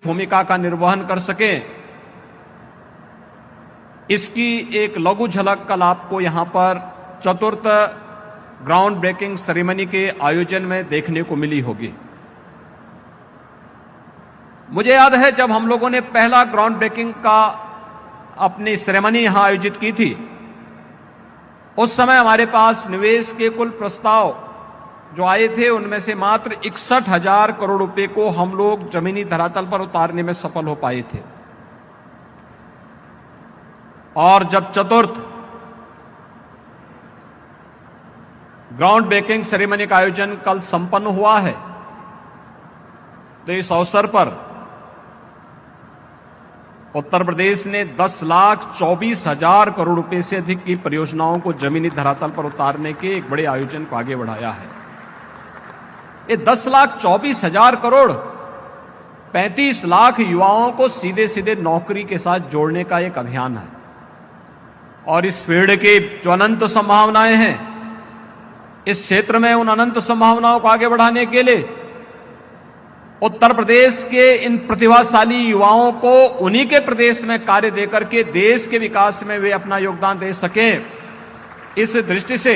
भूमिका का निर्वहन कर सकें, इसकी एक लघु झलक कल आपको यहां पर चतुर्थ ग्राउंड ब्रेकिंग सेरेमनी के आयोजन में देखने को मिली होगी। मुझे याद है जब हम लोगों ने पहला ग्राउंड ब्रेकिंग का अपनी सेरेमनी यहां आयोजित की थी, उस समय हमारे पास निवेश के कुल प्रस्ताव जो आए थे उनमें से मात्र 61,000 करोड़ रुपए को हम लोग जमीनी धरातल पर उतारने में सफल हो पाए थे। और जब चतुर्थ ग्राउंड ब्रेकिंग सेरेमनी का आयोजन कल संपन्न हुआ है, तो इस अवसर पर उत्तर प्रदेश ने 10,24,000 करोड़ रुपए से अधिक की परियोजनाओं को जमीनी धरातल पर उतारने के एक बड़े आयोजन को आगे बढ़ाया है। ये 10,24,000 करोड़ 35 लाख युवाओं को सीधे सीधे नौकरी के साथ जोड़ने का एक अभियान है। और इस फील्ड की जो अनंत संभावनाएं हैं, इस क्षेत्र में उन अनंत संभावनाओं को आगे बढ़ाने के लिए उत्तर प्रदेश के इन प्रतिभाशाली युवाओं को उन्हीं के प्रदेश में कार्य देकर के देश के विकास में वे अपना योगदान दे सकें, इस दृष्टि से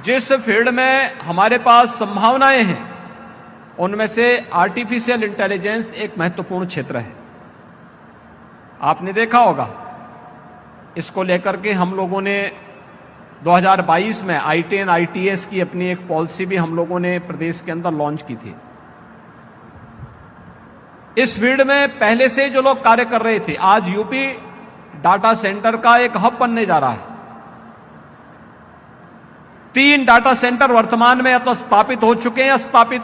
जिस फील्ड में हमारे पास संभावनाएं हैं उनमें से आर्टिफिशियल इंटेलिजेंस एक महत्वपूर्ण क्षेत्र है। आपने देखा होगा, इसको लेकर के हम लोगों ने 2022 में IT and ITS की अपनी एक पॉलिसी भी हम लोगों ने प्रदेश के अंदर लॉन्च की थी। इस फील्ड में पहले से जो लोग कार्य कर रहे थे, आज यूपी डाटा सेंटर का एक हब बनने जा रहा है। 3 डाटा सेंटर वर्तमान में या तो स्थापित हो चुके हैं या स्थापित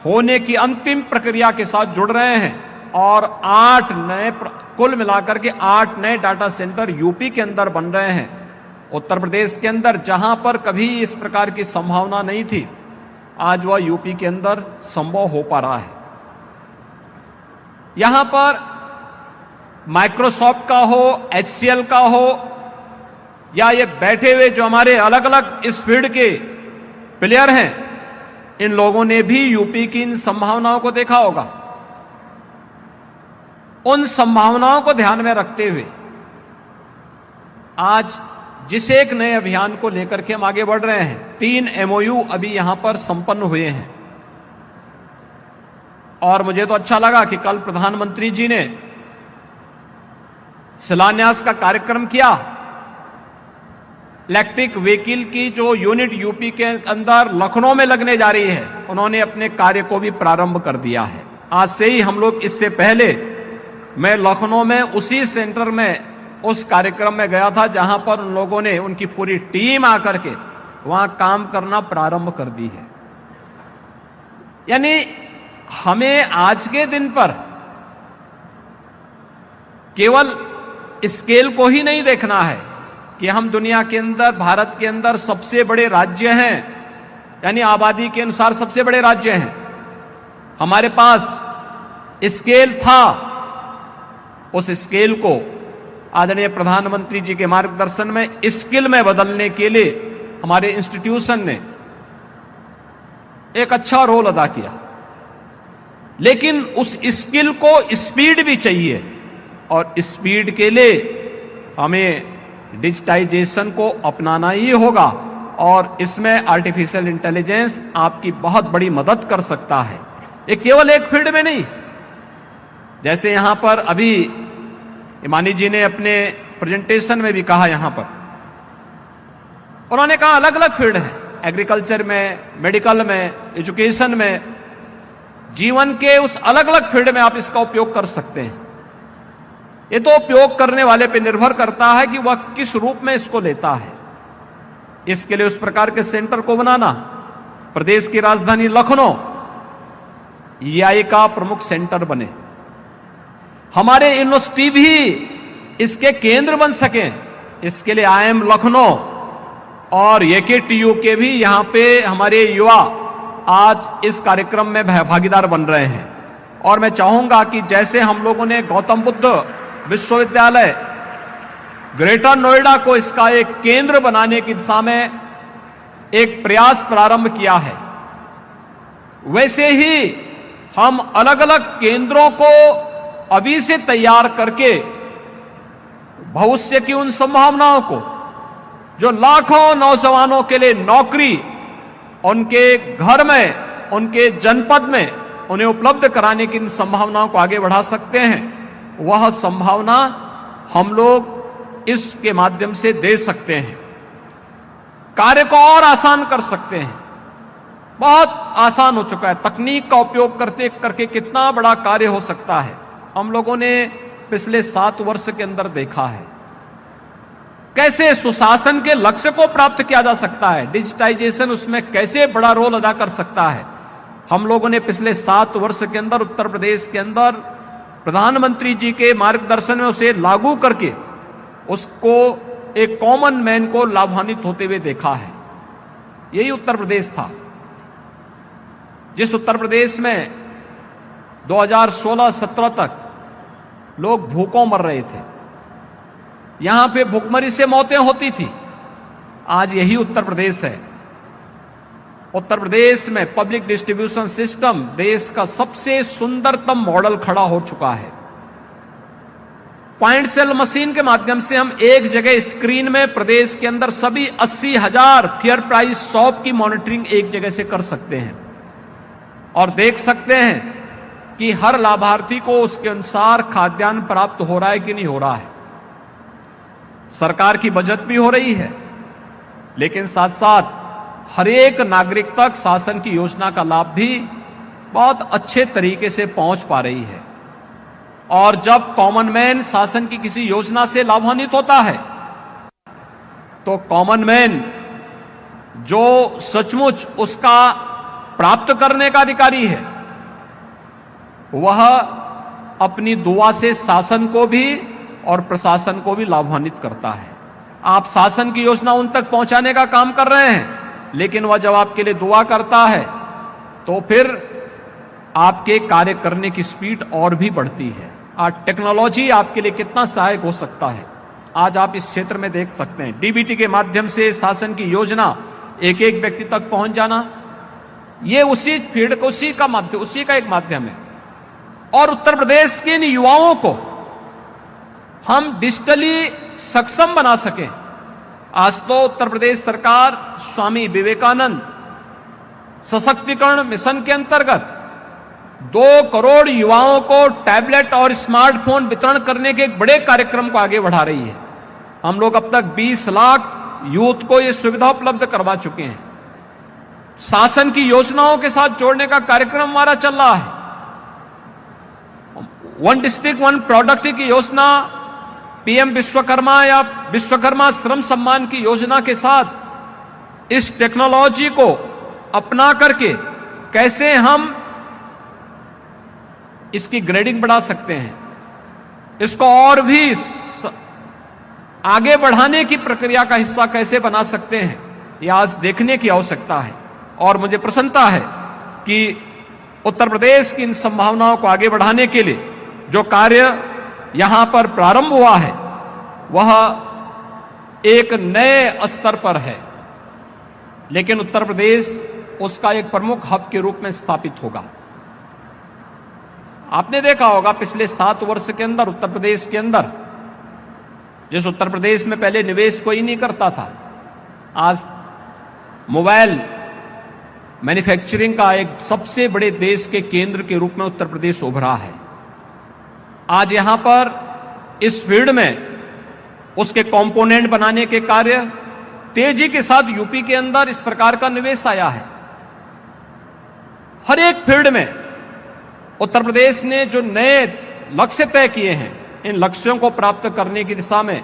होने की अंतिम प्रक्रिया के साथ जुड़ रहे हैं, और 8 नए, कुल मिलाकर के 8 नए डाटा सेंटर यूपी के अंदर बन रहे हैं। उत्तर प्रदेश के अंदर जहां पर कभी इस प्रकार की संभावना नहीं थी, आज वह यूपी के अंदर संभव हो पा रहा है। यहां पर माइक्रोसॉफ्ट का हो, HCL का हो, या ये बैठे हुए जो हमारे अलग अलग इस फील्ड के प्लेयर हैं, इन लोगों ने भी यूपी की इन संभावनाओं को देखा होगा। उन संभावनाओं को ध्यान में रखते हुए आज जिस एक नए अभियान को लेकर के हम आगे बढ़ रहे हैं, 3 MOU अभी यहां पर संपन्न हुए हैं। और मुझे तो अच्छा लगा कि कल प्रधानमंत्री जी ने शिलान्यास का कार्यक्रम किया। इलेक्ट्रिक व्हीकल की जो यूनिट यूपी के अंदर लखनऊ में लगने जा रही है, उन्होंने अपने कार्य को भी प्रारंभ कर दिया है। आज से ही हम लोग, इससे पहले मैं लखनऊ में उसी सेंटर में उस कार्यक्रम में गया था जहां पर उन लोगों ने, उनकी पूरी टीम आकर के वहां काम करना प्रारंभ कर दी है। यानी हमें आज के दिन पर केवल स्केल को ही नहीं देखना है कि हम दुनिया के अंदर, भारत के अंदर सबसे बड़े राज्य हैं, यानी आबादी के अनुसार सबसे बड़े राज्य हैं। हमारे पास स्केल था, उस स्केल को आदरणीय प्रधानमंत्री जी के मार्गदर्शन में स्किल में बदलने के लिए हमारे इंस्टीट्यूशन ने एक अच्छा रोल अदा किया। लेकिन उस स्किल को स्पीड भी चाहिए, और स्पीड के लिए हमें डिजिटाइजेशन को अपनाना ही होगा, और इसमें आर्टिफिशियल इंटेलिजेंस आपकी बहुत बड़ी मदद कर सकता है। ये केवल एक फील्ड में नहीं, जैसे यहां पर अभी इमानी जी ने अपने प्रेजेंटेशन में भी कहा, यहां पर उन्होंने कहा अलग अलग फील्ड है, एग्रीकल्चर में, मेडिकल में, एजुकेशन में, जीवन के उस अलग अलग फील्ड में आप इसका उपयोग कर सकते हैं। ये तो उपयोग करने वाले पे निर्भर करता है कि वह किस रूप में इसको लेता है। इसके लिए उस प्रकार के सेंटर को बनाना, प्रदेश की राजधानी लखनऊ EI का प्रमुख सेंटर बने, हमारे यूनिवर्सिटी भी इसके केंद्र बन सके, इसके लिए IIM लखनऊ और AKTU के भी यहां पे हमारे युवा आज इस कार्यक्रम में भागीदार बन रहे हैं। और मैं चाहूंगा कि जैसे हम लोगों ने गौतम बुद्ध विश्वविद्यालय ग्रेटर नोएडा को इसका एक केंद्र बनाने की दिशा में एक प्रयास प्रारंभ किया है, वैसे ही हम अलग अलग केंद्रों को अभी से तैयार करके भविष्य की उन संभावनाओं को, जो लाखों नौजवानों के लिए नौकरी उनके घर में, उनके जनपद में उन्हें उपलब्ध कराने की इन संभावनाओं को आगे बढ़ा सकते हैं, वह संभावना हम लोग इसके माध्यम से दे सकते हैं। कार्य को और आसान कर सकते हैं। बहुत आसान हो चुका है। तकनीक का उपयोग करते करके कितना बड़ा कार्य हो सकता है, हम लोगों ने पिछले 7 वर्ष के अंदर देखा है। कैसे सुशासन के लक्ष्य को प्राप्त किया जा सकता है, डिजिटाइजेशन उसमें कैसे बड़ा रोल अदा कर सकता है। हम लोगों ने पिछले 7 वर्ष के अंदर उत्तर प्रदेश के अंदर प्रधानमंत्री जी के मार्गदर्शन में उसे लागू करके उसको एक कॉमन मैन को लाभान्वित होते हुए देखा है। यही उत्तर प्रदेश था जिस उत्तर प्रदेश में 2016-17 तक लोग भूखों मर रहे थे। यहां पे भूखमरी से मौतें होती थी। आज यही उत्तर प्रदेश है। उत्तर प्रदेश में पब्लिक डिस्ट्रीब्यूशन सिस्टम देश का सबसे सुंदरतम मॉडल खड़ा हो चुका है। पॉइंट सेल मशीन के माध्यम से हम एक जगह स्क्रीन में प्रदेश के अंदर सभी 80,000 फेयर प्राइस शॉप की मॉनिटरिंग एक जगह से कर सकते हैं और देख सकते हैं कि हर लाभार्थी को उसके अनुसार खाद्यान्न प्राप्त हो रहा है कि नहीं हो रहा है। सरकार की बचत भी हो रही है, लेकिन साथ साथ हर एक नागरिक तक शासन की योजना का लाभ भी बहुत अच्छे तरीके से पहुंच पा रही है। और जब कॉमन मैन शासन की किसी योजना से लाभान्वित होता है तो कॉमन मैन जो सचमुच उसका प्राप्त करने का अधिकारी है, वह अपनी दुआ से शासन को भी और प्रशासन को भी लाभान्वित करता है। आप शासन की योजना उन तक पहुंचाने का काम कर रहे हैं, लेकिन वह जब आपके लिए दुआ करता है तो फिर आपके कार्य करने की स्पीड और भी बढ़ती है। आज टेक्नोलॉजी आपके लिए कितना सहायक हो सकता है, आज आप इस क्षेत्र में देख सकते हैं। डीबीटी के माध्यम से शासन की योजना एक एक व्यक्ति तक पहुंच जाना, ये उसी फील्ड को, उसी का एक माध्यम है। और उत्तर प्रदेश के इन युवाओं को हम डिजिटली सक्षम बना सकें। आज तो उत्तर प्रदेश सरकार स्वामी विवेकानंद सशक्तिकरण मिशन के अंतर्गत 2 करोड़ युवाओं को टैबलेट और स्मार्टफोन वितरण करने के एक बड़े कार्यक्रम को आगे बढ़ा रही है। हम लोग अब तक 20 लाख यूथ को यह सुविधा उपलब्ध करवा चुके हैं। शासन की योजनाओं के साथ जोड़ने का कार्यक्रम हमारा चल रहा है। 1 डिस्ट्रिक्ट 1 प्रोडक्ट की योजना, पीएम विश्वकर्मा या विश्वकर्मा श्रम सम्मान की योजना के साथ इस टेक्नोलॉजी को अपना करके कैसे हम इसकी ग्रेडिंग बढ़ा सकते हैं, इसको और भी आगे बढ़ाने की प्रक्रिया का हिस्सा कैसे बना सकते हैं, यह आज देखने की आवश्यकता है। और मुझे प्रसन्नता है कि उत्तर प्रदेश की इन संभावनाओं को आगे बढ़ाने के लिए जो कार्य यहां पर प्रारंभ हुआ है वह एक नए स्तर पर है, लेकिन उत्तर प्रदेश उसका एक प्रमुख हब के रूप में स्थापित होगा। आपने देखा होगा पिछले 7 वर्ष के अंदर उत्तर प्रदेश के अंदर, जिस उत्तर प्रदेश में पहले निवेश कोई नहीं करता था, आज मोबाइल मैन्युफैक्चरिंग का एक सबसे बड़े देश के केंद्र के रूप में उत्तर प्रदेश उभरा है। आज यहां पर इस फील्ड में उसके कंपोनेंट बनाने के कार्य तेजी के साथ यूपी के अंदर इस प्रकार का निवेश आया है। हर एक फील्ड में उत्तर प्रदेश ने जो नए लक्ष्य तय किए हैं, इन लक्ष्यों को प्राप्त करने की दिशा में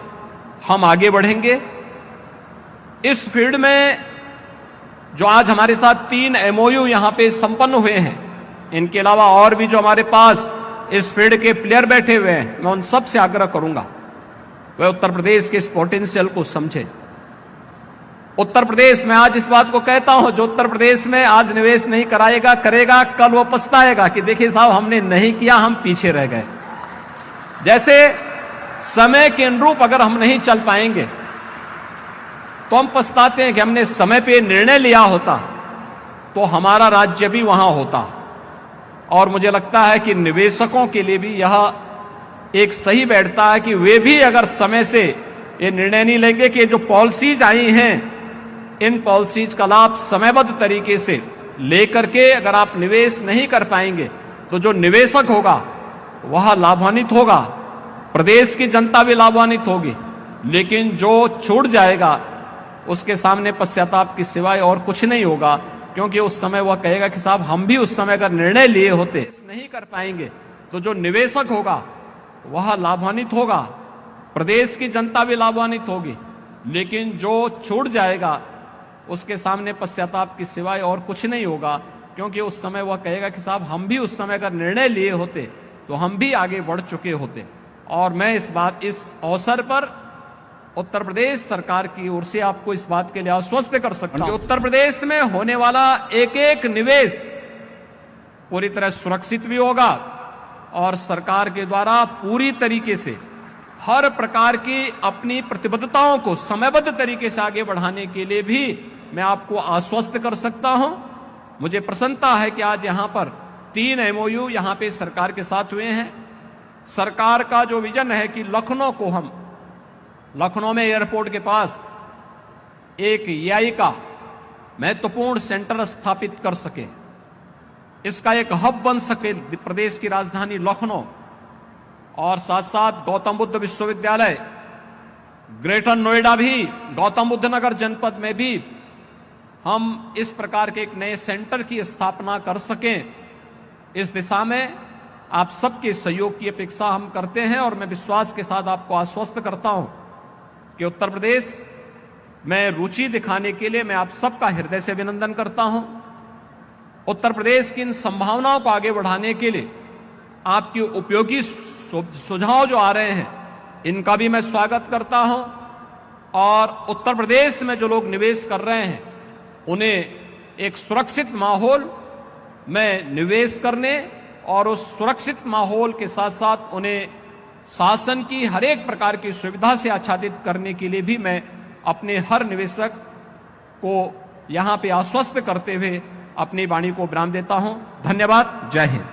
हम आगे बढ़ेंगे। इस फील्ड में जो आज हमारे साथ 3 एमओयू यहां पे संपन्न हुए हैं, इनके अलावा और भी जो हमारे पास इस फील्ड के प्लेयर बैठे हुए हैं, मैं उन सब से आग्रह करूंगा वे उत्तर प्रदेश के इस पोटेंशियल को समझे। उत्तर प्रदेश में आज इस बात को कहता हूं, जो उत्तर प्रदेश में आज निवेश नहीं करेगा, कल वो पछताएगा कि देखिए साहब हमने नहीं किया, हम पीछे रह गए। जैसे समय के अनुरूप अगर हम नहीं चल पाएंगे तो हम पछताते हैं कि हमने समय पे निर्णय लिया होता तो हमारा राज्य भी वहां होता। और मुझे लगता है कि निवेशकों के लिए भी यह एक सही बैठता है कि वे भी अगर समय से ये निर्णय नहीं लेंगे कि जो पॉलिसीज आई हैं, इन पॉलिसीज का लाभ समयबद्ध तरीके से लेकर के अगर आप निवेश नहीं कर पाएंगे तो जो निवेशक होगा वह लाभान्वित होगा, प्रदेश की जनता भी लाभान्वित होगी, लेकिन जो छूट जाएगा उसके सामने पश्चाताप की सिवाय और कुछ नहीं होगा, क्योंकि उस समय वह कहेगा कि साहब हम भी उस समय अगर निर्णय लिए होते, नहीं कर पाएंगे तो जो निवेशक होगा वह लाभान्वित होगा, प्रदेश की जनता भी लाभान्वित होगी, लेकिन जो छूट जाएगा उसके सामने पश्चाताप की सिवाय और कुछ नहीं होगा, क्योंकि उस समय वह कहेगा कि साहब हम भी उस समय अगर निर्णय लिए होते तो हम भी आगे बढ़ चुके होते। और मैं इस अवसर पर उत्तर प्रदेश सरकार की ओर से आपको इस बात के लिए आश्वस्त कर सकता हूं कि उत्तर प्रदेश में होने वाला एक एक निवेश पूरी तरह सुरक्षित भी होगा और सरकार के द्वारा पूरी तरीके से हर प्रकार की अपनी प्रतिबद्धताओं को समयबद्ध तरीके से आगे बढ़ाने के लिए भी मैं आपको आश्वस्त कर सकता हूं। मुझे प्रसन्नता है कि आज यहां पर 3 MOU यहां पे सरकार के साथ हुए हैं। सरकार का जो विजन है कि लखनऊ में एयरपोर्ट के पास एक AI का महत्वपूर्ण सेंटर स्थापित कर सके, इसका एक हब बन सके प्रदेश की राजधानी लखनऊ, और साथ साथ गौतम बुद्ध विश्वविद्यालय ग्रेटर नोएडा भी, गौतम बुद्ध नगर जनपद में भी हम इस प्रकार के एक नए सेंटर की स्थापना कर सकें। इस दिशा में आप सबके सहयोग की अपेक्षा हम करते हैं और मैं विश्वास के साथ आपको आश्वस्त करता हूं कि उत्तर प्रदेश में रुचि दिखाने के लिए मैं आप सबका हृदय से अभिनंदन करता हूं। उत्तर प्रदेश की इन संभावनाओं को आगे बढ़ाने के लिए आपके उपयोगी सुझाव जो आ रहे हैं, इनका भी मैं स्वागत करता हूं। और उत्तर प्रदेश में जो लोग निवेश कर रहे हैं उन्हें एक सुरक्षित माहौल में निवेश करने और उस सुरक्षित माहौल के साथ साथ उन्हें शासन की हर एक प्रकार की सुविधा से आच्छादित करने के लिए भी मैं अपने हर निवेशक को यहां पे आश्वस्त करते हुए अपनी वाणी को विराम देता हूं। धन्यवाद। जय हिंद।